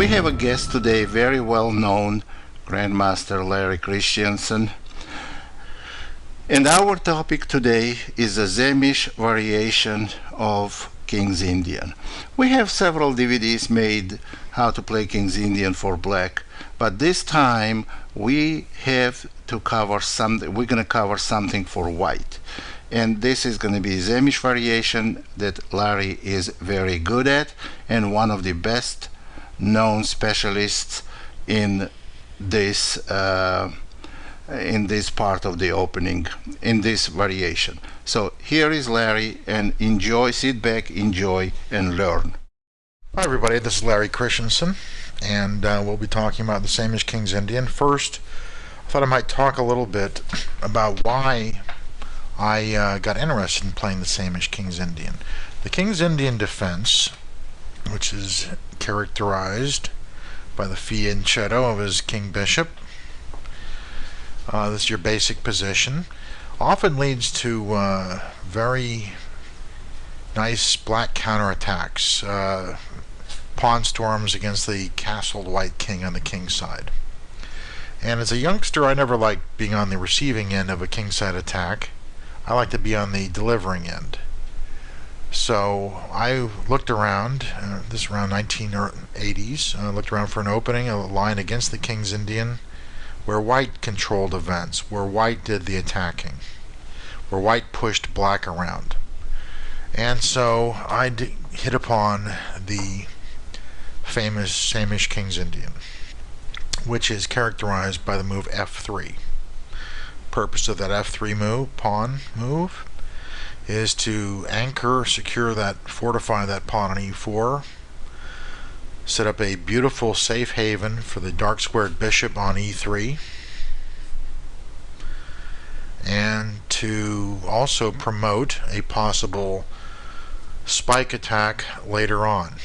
We have a guest today, very well known Grandmaster Larry Christiansen. And our topic today is a Samisch variation of King's Indian. We have several DVDs made how to play King's Indian for black, but this time we have to cover something. We're going to cover something for white. And this is going to be Samisch variation that Larry is very good at and one of the best known specialists in this part of the opening, in this variation. So here is Larry, and enjoy, sit back, enjoy, and learn. Hi everybody, this is Larry Christiansen, and we'll be talking about the Samisch King's Indian. First, I thought I might talk a little bit about why I got interested in playing the Samisch King's Indian. The King's Indian defense, which is characterized by the fianchetto of his king bishop, this is your basic position, often leads to very nice black counterattacks, pawn storms against the castled white king on the king's side. And as a youngster, I never liked being on the receiving end of a kingside attack. I like to be on the delivering end. So I looked around, this around 1980s, looked around for an opening, a line against the King's Indian, where white controlled events, where white did the attacking, where white pushed black around. And so I hit upon the famous Samisch King's Indian, which is characterized by the move F3. Purpose of that F3 move, pawn move, is to anchor, secure that, fortify that pawn on E4, set up a beautiful safe haven for the dark squared bishop on E3, and to also promote a possible spike attack later on.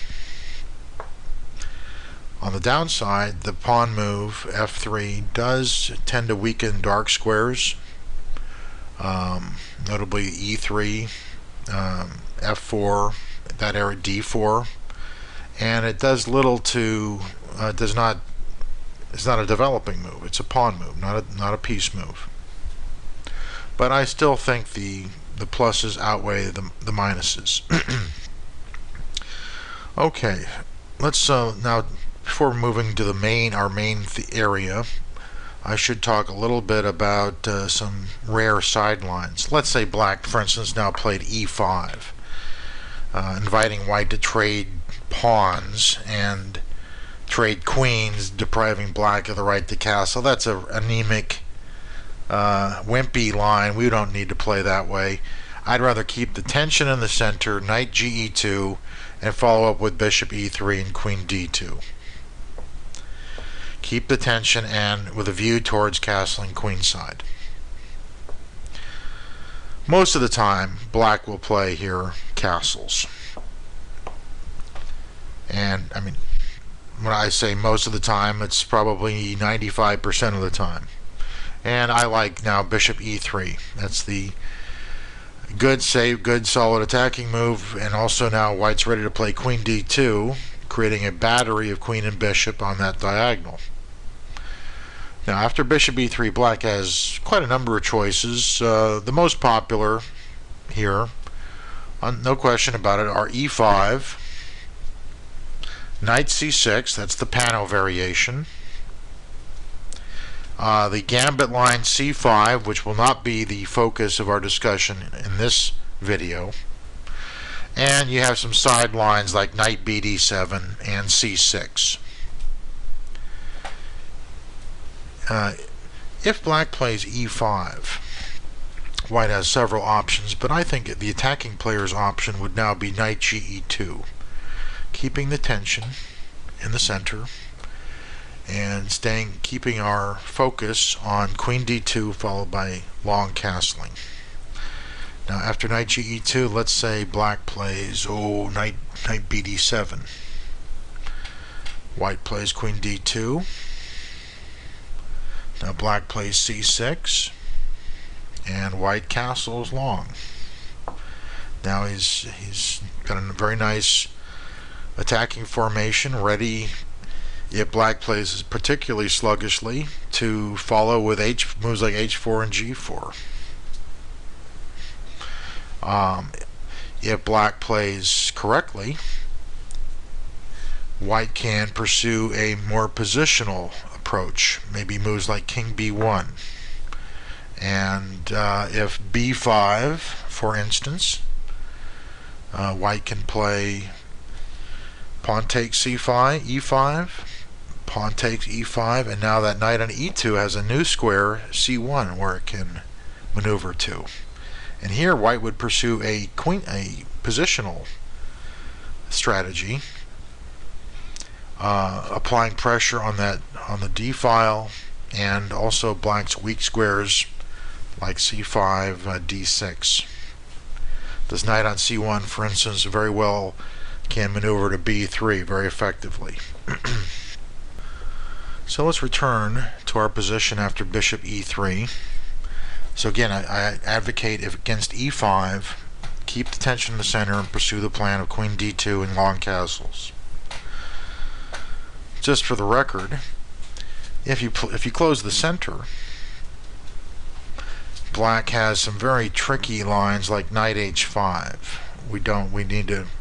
On the downside, the pawn move F3 does tend to weaken dark squares, notably E3, F4, that area D4, and it does little to it's not a developing move. It's a pawn move, not a piece move. But I still think the pluses outweigh the minuses. Okay, let's now, before moving to our main area, I should talk a little bit about some rare sidelines. Let's say black, for instance, now played E5, inviting white to trade pawns and trade queens, depriving black of the right to castle. That's an anemic, wimpy line. We don't need to play that way. I'd rather keep the tension in the center, knight GE2, and follow up with bishop E3 and queen D2. Keep the tension and with a view towards castling queenside. Most of the time, black will play here castles. And I mean, when I say most of the time, it's probably 95% of the time. And I like now bishop E3. That's the good save, good solid attacking move. And also now white's ready to play queen D2, creating a battery of queen and bishop on that diagonal. Now after bishop E3, black has quite a number of choices. The most popular here, no question about it, are E5, knight C6, that's the Panno Variation, the gambit line C5, which will not be the focus of our discussion in this video, and you have some sidelines like knight BD7 and C6. If black plays E5, white has several options, but I think the attacking player's option would now be knight GE2, keeping the tension in the center and keeping our focus on queen D2 followed by long castling. Now after knight GE2, let's say black plays knight BD7. White plays queen D2. Now black plays C6, and white castles long. Now he's got a very nice attacking formation, ready if black plays particularly sluggishly, to follow with moves like h4 and g4. If black plays correctly, white can pursue a more positional approach, maybe moves like king b1. And if b5, for instance, white can play pawn takes c5, e5, pawn takes e5, and now that knight on e2 has a new square, c1, where it can maneuver to. And here white would pursue a positional strategy, applying pressure on the d file, and also black's weak squares like c5, d6. This knight on c1, for instance, very well can maneuver to b3 very effectively. So let's return to our position after bishop e3. So again, I advocate, if against e5, keep the tension in the center and pursue the plan of queen d2 and long castles. Just for the record, if you close the center, black has some very tricky lines like knight h5.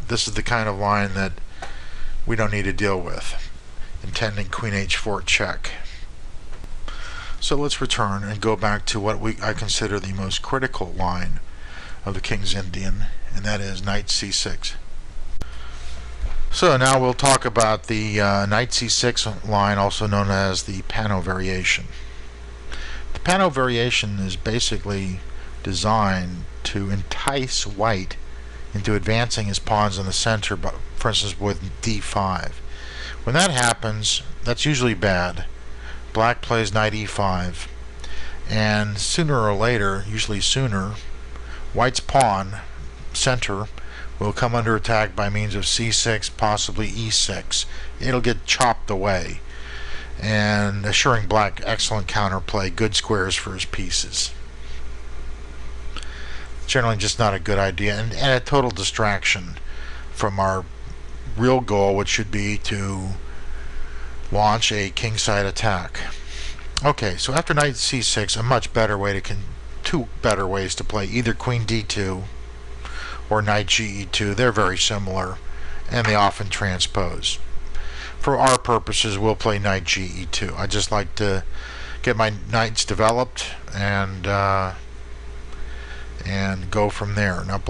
This is the kind of line that we don't need to deal with, intending queen h4 check. So let's return and go back to what I consider the most critical line of the King's Indian, and that is knight c6. So now we'll talk about the knight c6 line, also known as the Panno Variation. The Panno Variation is basically designed to entice white into advancing his pawns in the center, but for instance with d5. When that happens, that's usually bad. Black plays knight e5, and sooner or later, usually sooner, white's pawn, center, will come under attack by means of c6, possibly e6. It'll get chopped away, and assuring black excellent counterplay, good squares for his pieces. Generally just not a good idea, and a total distraction from our real goal, which should be to launch a kingside attack. Okay, so after knight c6, two better ways to play either queen d2 or knight ge2. They're very similar, and they often transpose. For our purposes, we'll play knight ge2. I just like to get my knights developed and go from there. Now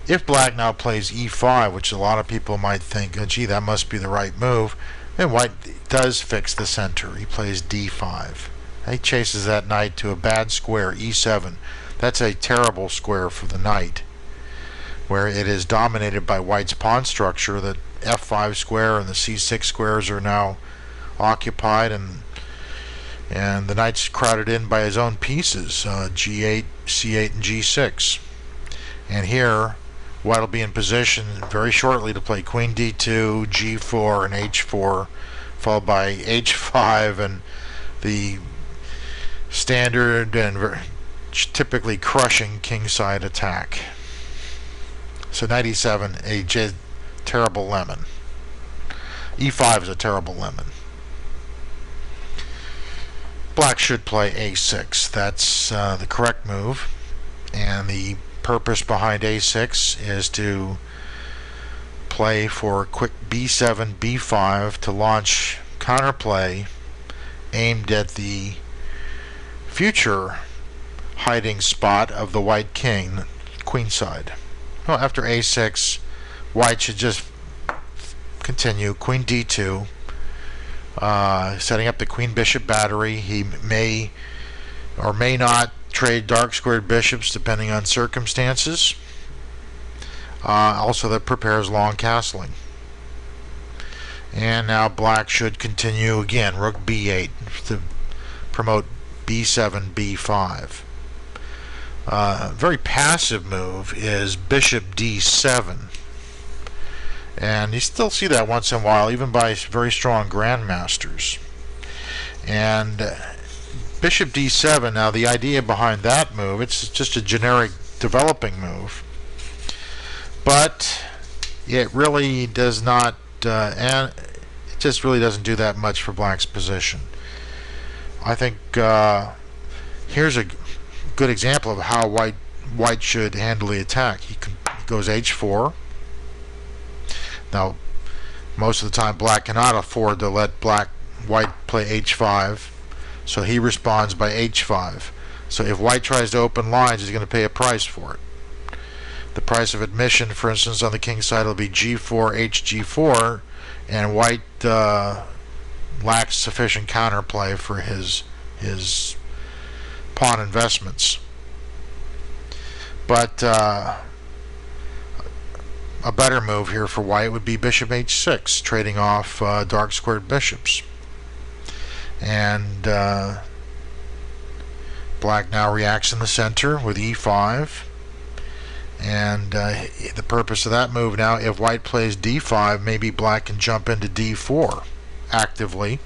if black now plays e5, which a lot of people might think, gee, that must be the right move, then white does fix the center. He plays d5. He chases that knight to a bad square, e7. That's a terrible square for the knight, where it is dominated by white's pawn structure. The f5 square and the c6 squares are now occupied, and the knight's crowded in by his own pieces, g8, c8, and g6. And here, white will be in position very shortly to play queen d2, g4, and h4, followed by h5 and the standard and typically crushing kingside attack. So knight e7, a terrible lemon. e5 is a terrible lemon. Black should play a6. That's the correct move, and the purpose behind a6 is to play for quick b7, b5 to launch counterplay aimed at the future hiding spot of the white king, queenside. Well, after a6, white should just continue queen d2, setting up the queen bishop battery. He may or may not trade dark squared bishops depending on circumstances. Also, that prepares long castling. And now black should continue again, rook b8 to promote b7, b5. Very passive move is bishop d7, and you still see that once in a while, even by very strong grandmasters. And bishop d7, now the idea behind that move, it's just a generic developing move, but it really does not just really doesn't do that much for black's position. I think here's a good example of how white should handle the attack. He goes h4. Now, most of the time black cannot afford to let white play h5, so he responds by h5. So if white tries to open lines, he's going to pay a price for it. The price of admission, for instance, on the king side will be g4, hg4, and white lacks sufficient counterplay for his pawn investments. But a better move here for white would be bishop h6, trading off dark squared bishops. And black now reacts in the center with e5. And the purpose of that move now, if white plays d5, maybe black can jump into d4 actively,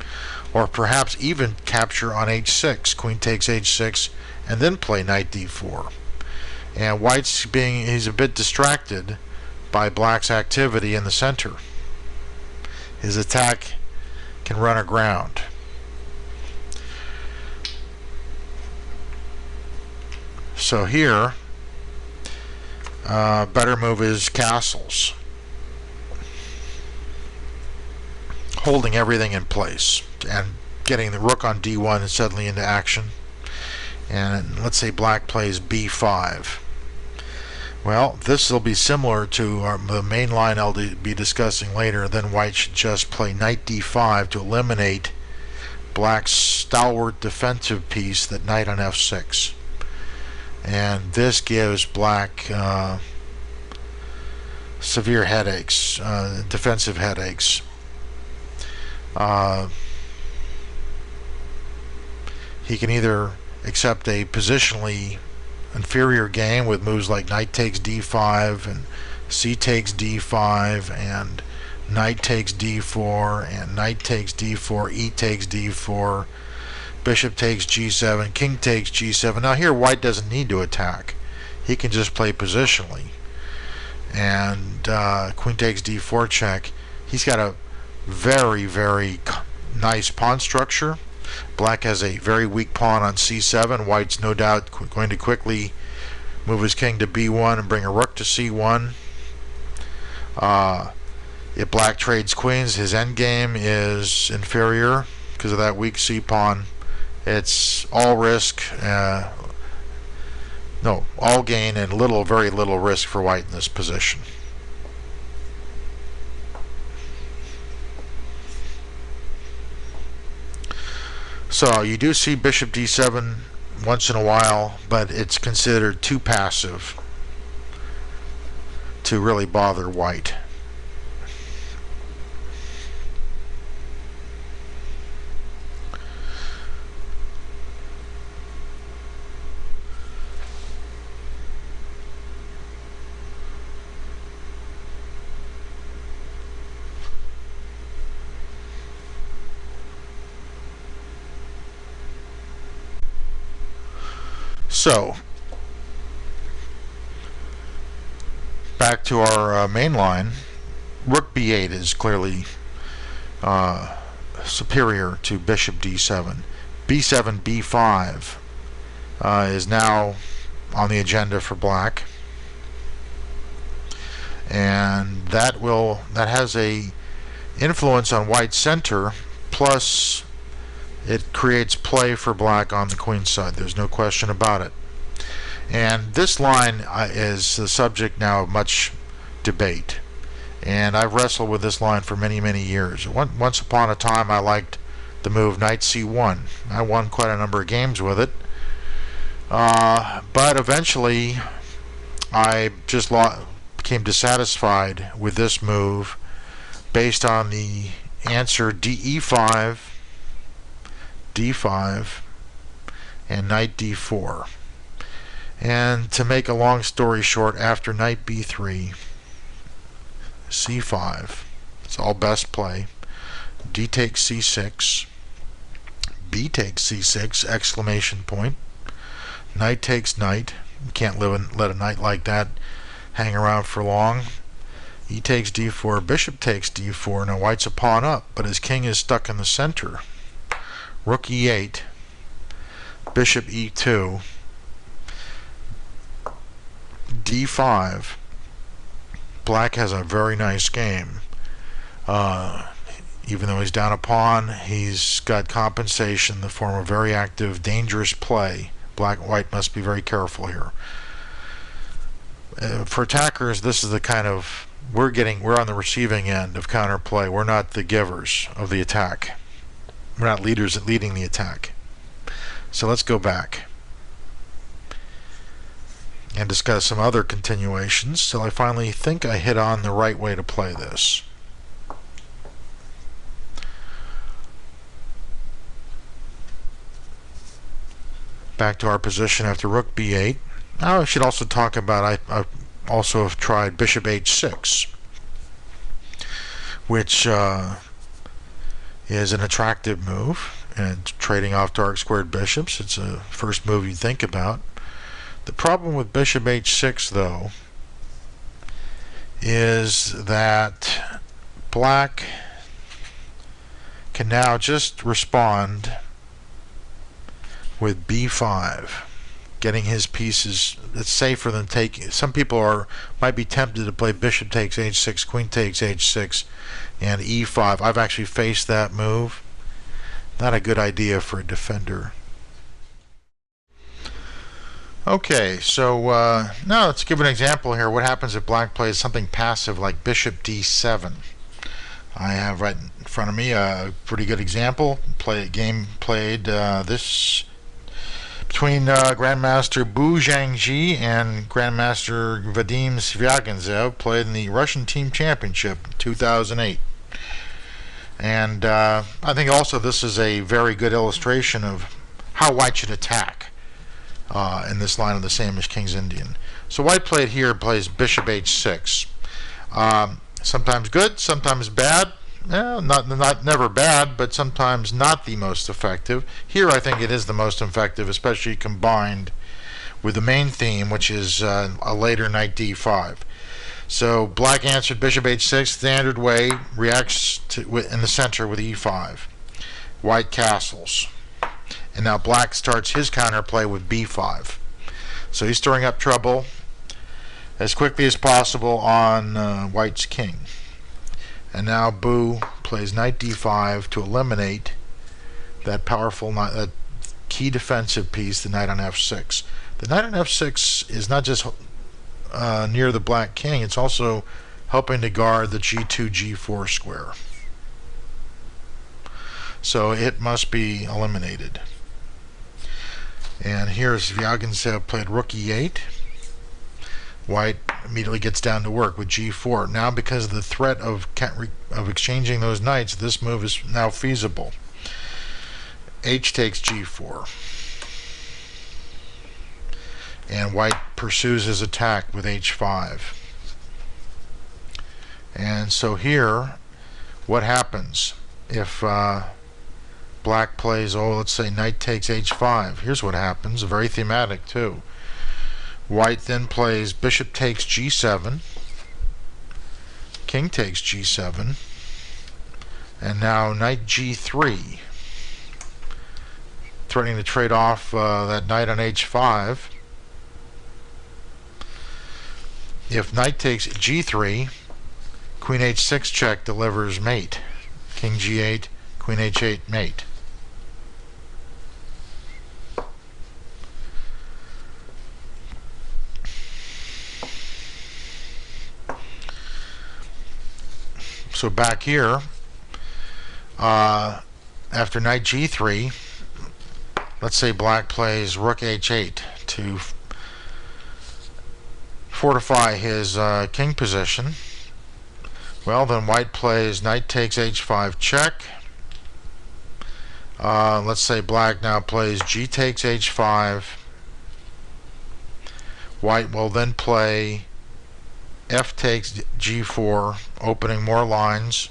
or perhaps even capture on h6. Queen takes h6 and then play knight d4. And white's he's a bit distracted by black's activity in the center. His attack can run aground. So here, better move is castles, holding everything in place and getting the rook on d1 and suddenly into action. And let's say black plays b5. Well, this will be similar to the main line I'll be discussing later. Then white should just play knight d5 to eliminate black's stalwart defensive piece, that knight on f6. And this gives black severe headaches, defensive headaches. He can either accept a positionally inferior game with moves like knight takes d5 and c takes d5 and knight takes d4 and knight takes d4, e takes d4, bishop takes g7, king takes g7. Now here white doesn't need to attack. He can just play positionally. And queen takes d4 check. He's got a very, very nice pawn structure. Black has a very weak pawn on c7. White's no doubt going to quickly move his king to b1 and bring a rook to c1. If black trades queens, his endgame is inferior because of that weak c pawn. It's all risk, all gain and very little risk for white in this position. So you do see bishop d7 once in a while, but it's considered too passive to really bother white. So, back to our main line, rook b8 is clearly superior to bishop d7. b7, b5 is now on the agenda for black, and that has a influence on white's center, plus it creates play for black on the queen side. There's no question about it. And this line is the subject now of much debate. And I've wrestled with this line for many, many years. Once upon a time, I liked the move knight c1. I won quite a number of games with it. But eventually, I just became dissatisfied with this move based on the answer de5, d5, and knight d4. And to make a long story short, after knight b3, c5, it's all best play, d takes c6, b takes c6, exclamation point, knight takes knight. You can't let a knight like that hang around for long. E takes d4, bishop takes d4. Now white's a pawn up, but his king is stuck in the center. Rook e8, bishop e2, d5. Black has a very nice game. Even though he's down a pawn, he's got compensation in the form of very active, dangerous play. White must be very careful here. For attackers, this is the kind of we're on the receiving end of counterplay. We're not the givers of the attack. We're not leaders leading the attack. So let's go back and discuss some other continuations till I finally think I hit on the right way to play this. Back to our position after rook b8. Now I should also talk about I also have tried bishop h6, which is an attractive move, and trading off dark squared bishops. It's a first move you think about. The problem with bishop h6, though, is that black can now just respond with b5, getting his pieces. It's safer than taking. Some people might be tempted to play bishop takes h6, queen takes h6, and e5. I've actually faced that move. Not a good idea for a defender. Okay, so now let's give an example here. What happens if black plays something passive like bishop d7? I have right in front of me a pretty good example. Game played this between Grandmaster Bu Zhangji and Grandmaster Vadim Svyagintsev, played in the Russian Team Championship 2008. And I think also this is a very good illustration of how white should attack in this line of the Samish King's Indian. So white plays bishop h6. Sometimes good, sometimes bad. Not never bad, but sometimes not the most effective. Here I think it is the most effective, especially combined with the main theme, which is a later knight d5. So black answered bishop h6 standard way, reacts in the center with e5. White castles. And now black starts his counterplay with b5. So he's stirring up trouble as quickly as possible on white's king. And now Bu plays knight d5 to eliminate that powerful key defensive piece, the knight on f6. The knight on f6 is not just near the black king, it's also helping to guard the g2, g4 square. So it must be eliminated. And here's Svyagintsev played rook e8. White immediately gets down to work with g4. Now, because of the threat of exchanging those knights, this move is now feasible. H takes g4. And white pursues his attack with h5. And so here, what happens if black plays, let's say knight takes h5. Here's what happens, very thematic too. White then plays bishop takes g7, king takes g7, and now knight g3, threatening to trade off that knight on h5. If knight takes g3, queen h6 check delivers mate. King g8, queen h8 mate. So back here, after knight g3, let's say black plays rook h8 to fortify his king position. Well, then white plays knight takes h5 check. Let's say black now plays g takes h5. White will then play f takes g4, opening more lines.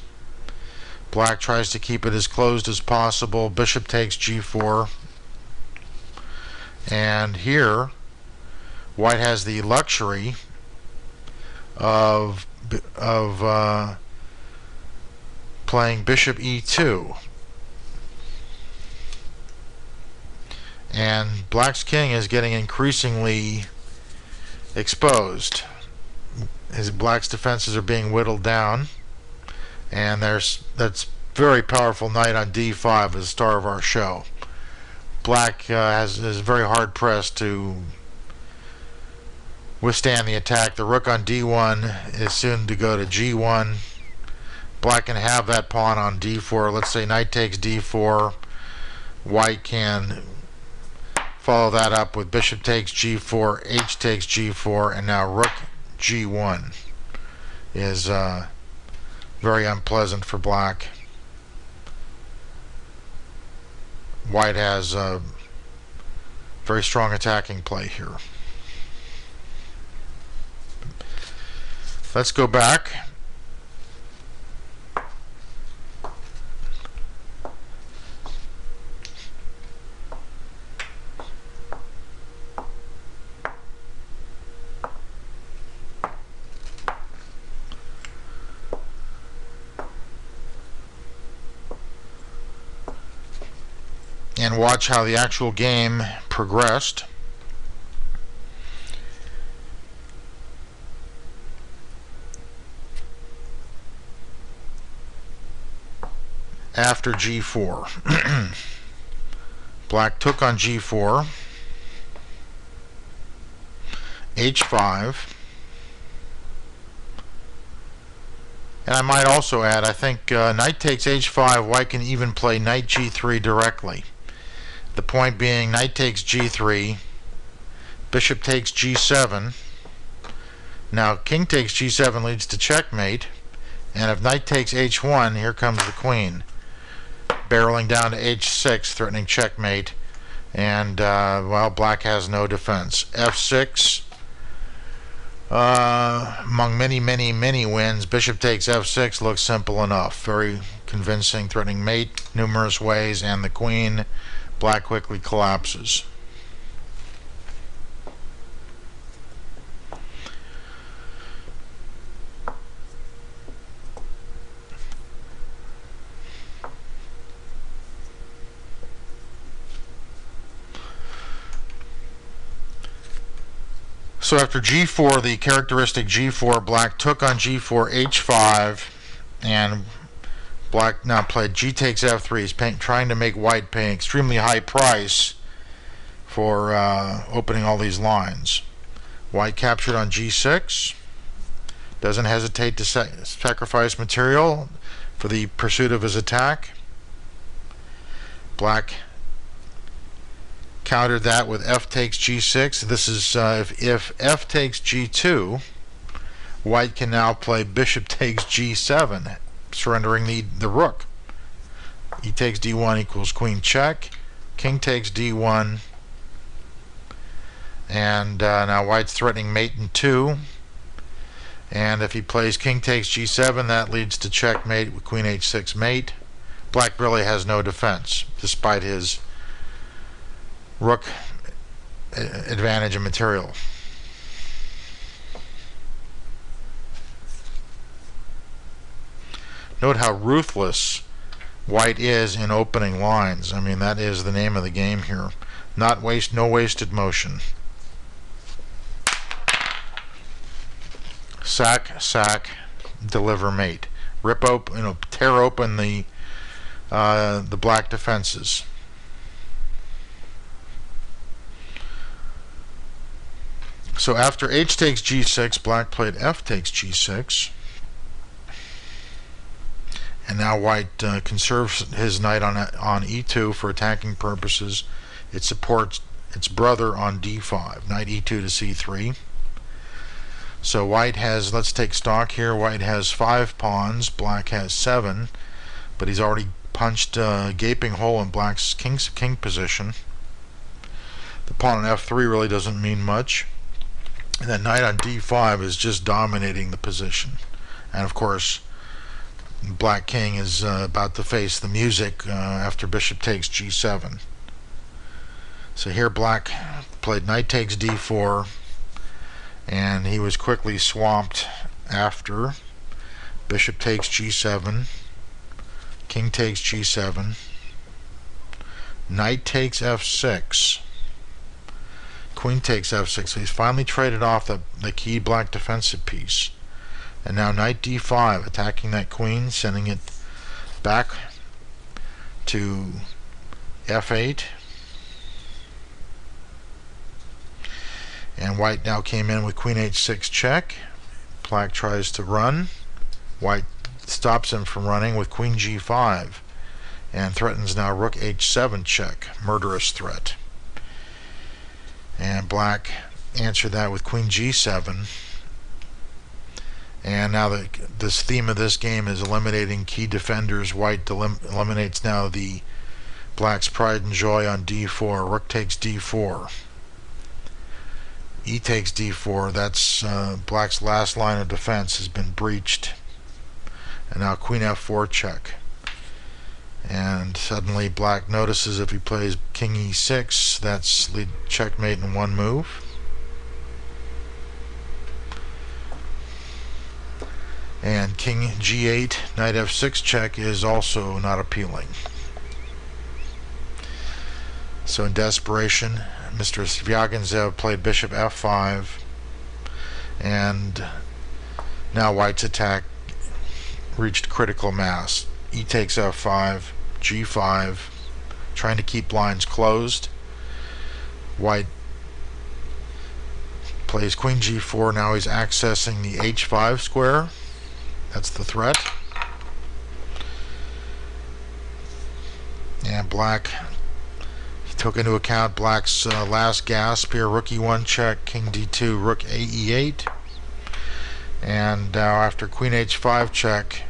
Black tries to keep it as closed as possible. Bishop takes g4. And here, white has the luxury of playing bishop e2. And black's king is getting increasingly exposed. Black's defenses are being whittled down, and that's very powerful knight on d5 as the star of our show. Black is very hard pressed to withstand the attack. The rook on d1 is soon to go to g1. Black can have that pawn on d4. Let's say knight takes d4. White can follow that up with bishop takes g4, h takes g4, and now rook g1 is very unpleasant for black. White has a very strong attacking play here. Let's go back. And watch how the actual game progressed. After g4. Black took on g4, h5, and I might also add, I think knight takes h5, white can even play knight g3 directly. The point being, knight takes g3, bishop takes g7. Now king takes g7 leads to checkmate, and if knight takes h1, here comes the queen, barreling down to h6, threatening checkmate, and well, black has no defense. f6, among many wins, bishop takes f6 looks simple enough, very convincing, threatening mate numerous ways, and the queen, black quickly collapses. So after g4, the characteristic g4, black took on g4, h5, and black now played g takes f3. He's trying to make white pay an extremely high price for opening all these lines. White captured on g6. Doesn't hesitate to sacrifice material for the pursuit of his attack. Black countered that with f takes g6. This is if f takes g2, white can now play bishop takes g7, surrendering the rook. E takes d1 equals queen check. King takes d1, and now white's threatening mate in 2. And if he plays king takes g7, that leads to checkmate with queen h6 mate. Black really has no defense, despite his rook advantage in material. Note how ruthless white is in opening lines. I mean, that is the name of the game here. No wasted motion. Sack, deliver mate. Rip open, tear open the black defenses. So after h takes g6, black played f takes g6. And now white conserves his knight on e2 for attacking purposes. It supports its brother on d5. Knight e2 to c3. So white has, let's take stock here, white has 5 pawns, black has 7. But he's already punched a gaping hole in black's king position. The pawn on f3 really doesn't mean much. And then knight on d5 is just dominating the position. And of course, black king is about to face the music after bishop takes g7. So here black played knight takes d4, and he was quickly swamped after bishop takes g7, king takes g7, knight takes f6, queen takes f6. So he's finally traded off the key black defensive piece. And now knight d5, attacking that queen, sending it back to f8. And white now came in with queen h6 check. Black tries to run. White stops him from running with queen g5 and threatens now rook h7 check, murderous threat. And black answered that with queen g7. And now this theme of this game is eliminating key defenders. White eliminates now the black's pride and joy on d4. Rook takes d4. E takes d4. That's black's last line of defense has been breached. And now queen f4 check. And suddenly black notices if he plays king e6, that's lead checkmate in one move. And king g8, knight f6 check is also not appealing. So in desperation, Mr. Svyagintsev played bishop f5, and now white's attack reached critical mass. E takes f5, g5, trying to keep lines closed. White plays queen g4. Now he's accessing the h5 square. That's the threat. And black took into account black's last gasp here. Rook e1 check, king d2, rook a e8. And now after queen h5 check,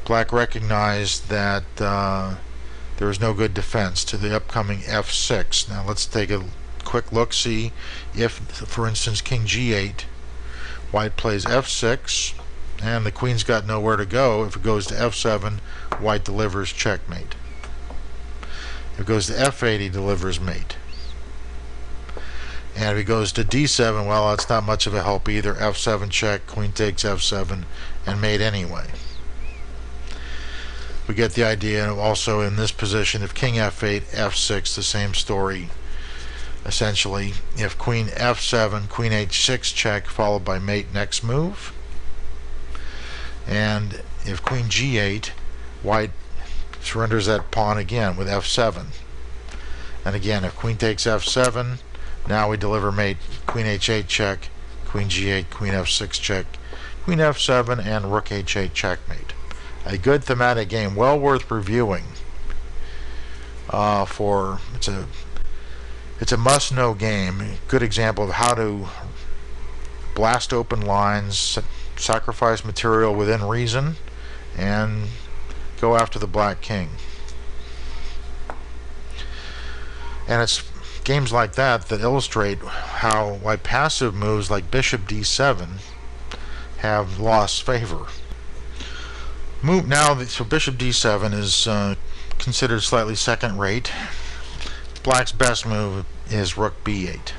black recognized that there was no good defense to the upcoming f6. Now let's take a quick look, see if, for instance, king g8, white plays f6, and the queen's got nowhere to go. If it goes to f7, white delivers checkmate. If it goes to f8, he delivers mate. And if he goes to d7, well, that's not much of a help either. f7 check, queen takes f7, and mate anyway. We get the idea. Also in this position, if king f8, f6, the same story. Essentially, if queen f7, queen h6 check, followed by mate next move. And if queen g8, white surrenders that pawn again with f7. And again, if queen takes f7, now we deliver mate, queen h8 check, queen g8, queen f6 check, queen f7, and rook h8 checkmate. A good thematic game, well worth reviewing. It's a must-know game. Good example of how to blast open lines, sacrifice material within reason, and go after the black king. And it's games like that that illustrate how why passive moves like bishop d7 have lost favor. So bishop d7 is considered slightly second rate. Black's best move is rook b8.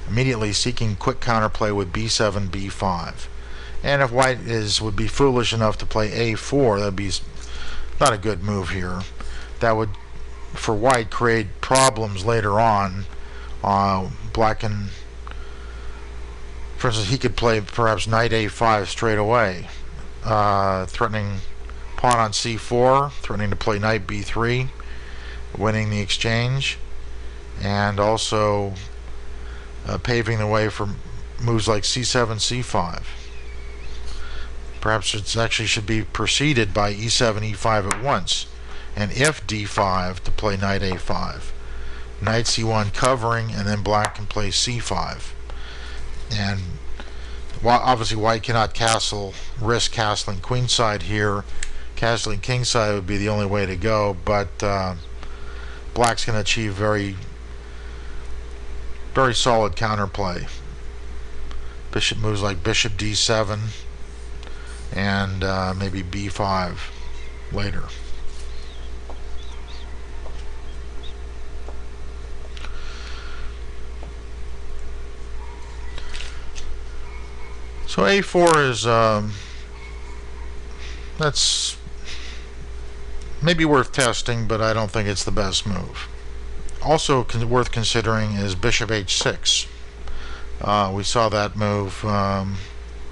Immediately seeking quick counterplay with b7, b5. And if white would be foolish enough to play a4, that'd be not a good move here. That would, for white, create problems later on. Black can, for instance, he could play perhaps knight a5 straight away, threatening pawn on c4, threatening to play knight b3, winning the exchange, and also paving the way for moves like c7, c5. Perhaps it actually should be preceded by e7, e5 at once, and if d5 to play knight a5, knight c1 covering, and then black can play c5. And obviously white cannot risk castling queenside here. Castling kingside would be the only way to go, but black's going to achieve very, very solid counterplay. Bishop moves like bishop d7 and maybe b5 later. So a4 is that's maybe worth testing, but I don't think it's the best move. Also worth considering is bishop h6. We saw that move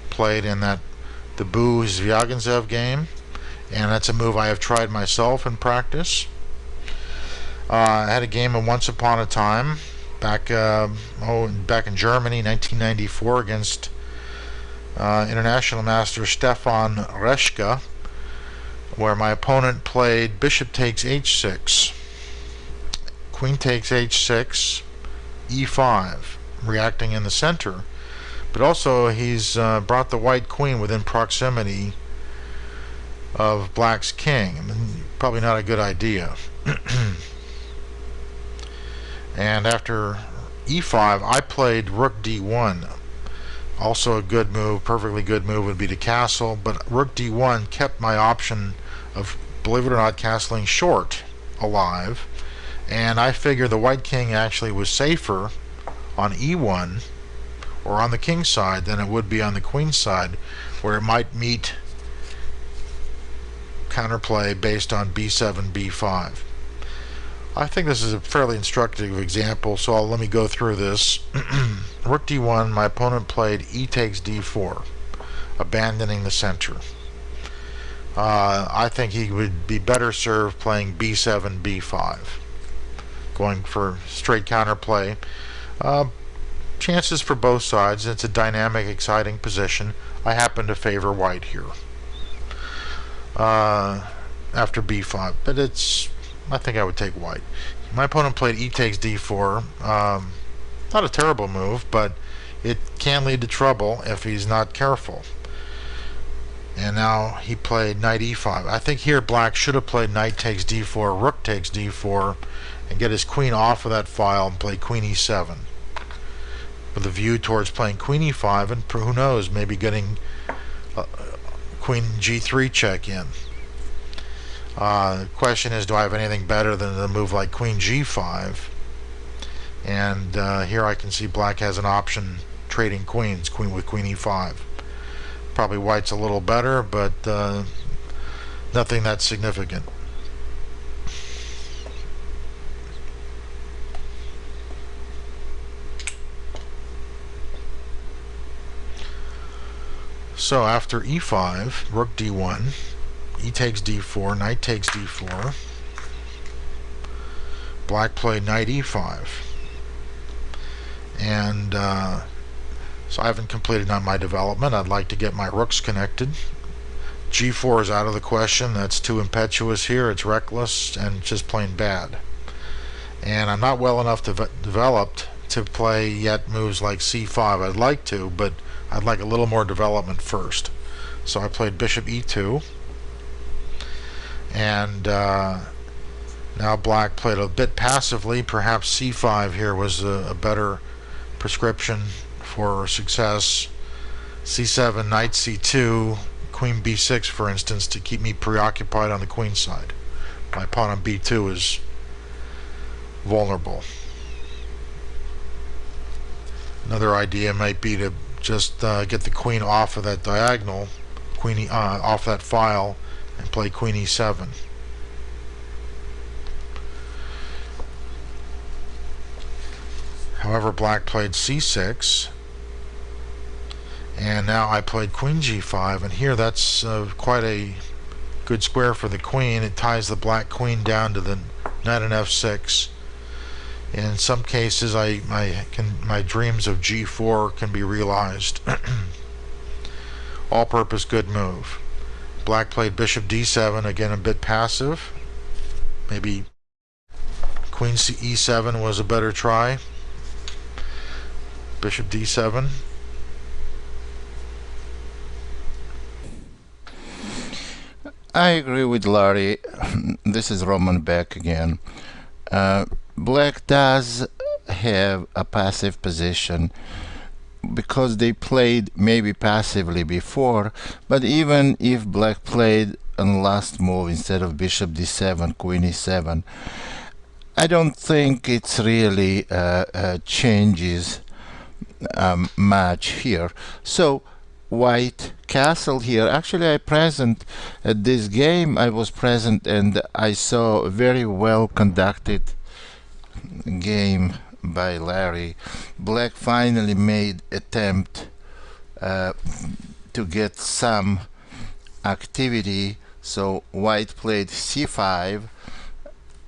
played in the Zvyagintsev game, and that's a move I have tried myself in practice. I had a game of Once Upon a Time back in Germany, 1994, against international master Stefan Reschke, where my opponent played bishop takes h6, queen takes h6, e5, reacting in the center, but also he's brought the white queen within proximity of black's king. I mean, probably not a good idea. And after e5, I played rook d1. Also a good move, perfectly good move would be to castle, but rook d1 kept my option of, believe it or not, castling short alive, and I figure the white king actually was safer on e1 or on the king side than it would be on the queen side, where it might meet counterplay based on b7, b5. I think this is a fairly instructive example, so let me go through this. Rook d1, my opponent played e takes d4, abandoning the center. I think he would be better served playing b7, b5, going for straight counterplay. Chances for both sides. It's a dynamic, exciting position. I happen to favor white here after b5, but I think I would take white. My opponent played e takes d4. Not a terrible move, but it can lead to trouble if he's not careful. And now he played knight e5. I think here black should have played knight takes d4, rook takes d4, and get his queen off of that file and play queen e7, with a view towards playing queen e5, and who knows, maybe getting queen g3 check in. The question is, do I have anything better than a move like queen g5? And here I can see black has an option trading queens, queen with queen e5. Probably white's a little better, but nothing that significant. So after e5, rook d1, e takes d4, knight takes d4. Black played knight e5. And so I haven't completed on my development. I'd like to get my rooks connected. g4 is out of the question. That's too impetuous here. It's reckless and just plain bad. And I'm not well enough developed to play yet moves like c5. I'd like to, but I'd like a little more development first. So I played bishop e2. And now black played a bit passively. Perhaps c5 here was a better prescription for success. c7, knight c2, queen b6, for instance, to keep me preoccupied on the queen side. My pawn on b2 is vulnerable. Another idea might be to just get the queen off of that diagonal, off that file, and play queen e7. However, black played c6, and now I played queen g5, and here that's quite a good square for the queen. It ties the black queen down to the knight on f6. In some cases, my dreams of g4 can be realized. All-purpose good move. Black played bishop d7, again a bit passive. Maybe queen e7 was a better try. Bishop d7. I agree with Larry. This is Roman back again. Black does have a passive position because they played maybe passively before, but even if black played on last move instead of bishop d7, queen e7, I don't think it's really changes much here. So white castle here. Actually, I present at this game. I was present and I saw a very well conducted game by Larry. Black finally made attempt to get some activity, so white played c5.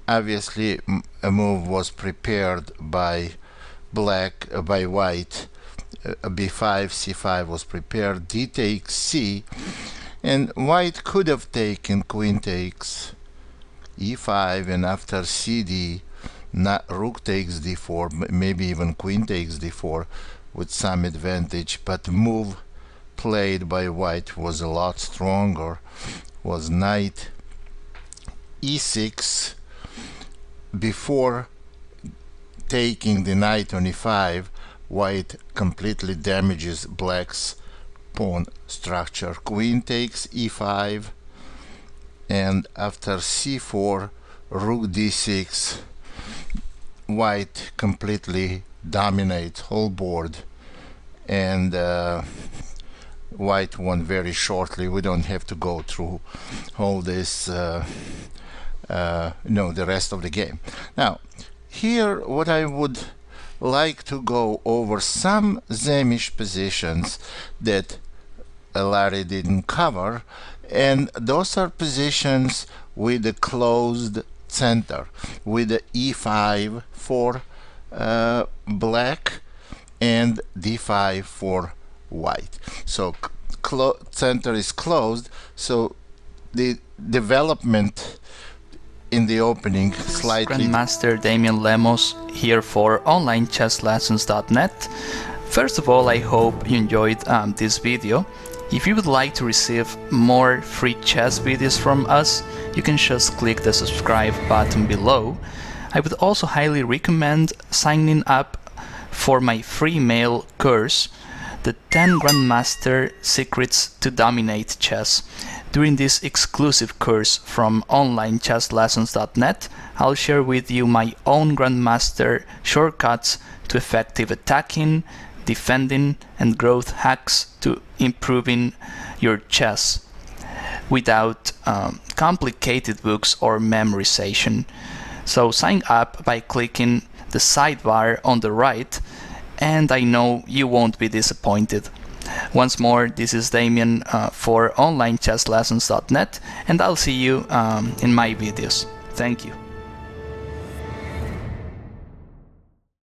Obviously a move was prepared by by white. b5, c5 was prepared, d takes c, and white could have taken queen takes e5, and after cd rook takes d4, maybe even queen takes d4 with some advantage, but the move played by white was a lot stronger, was knight e6. Before taking the knight on e5, white completely damages black's pawn structure. Queen takes e5, and after c4, rook d6, white completely dominates whole board, and white won very shortly. We don't have to go through all this the rest of the game. Now here what I would like to go over some Samisch positions that Larry didn't cover, and those are positions with a closed center, with the e5 for black and d5 for white. So center is closed, so the development in the opening slightly. Grandmaster Damian Lemos here for onlinechesslessons.net. First of all, I hope you enjoyed this video. If you would like to receive more free chess videos from us, you can just click the subscribe button below. I would also highly recommend signing up for my free mail course, the 10 Grandmaster Secrets to Dominate Chess. During this exclusive course from onlinechesslessons.net, I'll share with you my own Grandmaster shortcuts to effective attacking, defending, and growth hacks to improving your chess without complicated books or memorization. So sign up by clicking the sidebar on the right, and I know you won't be disappointed. Once more, this is Damian for onlinechesslessons.net, and I'll see you in my videos. Thank you.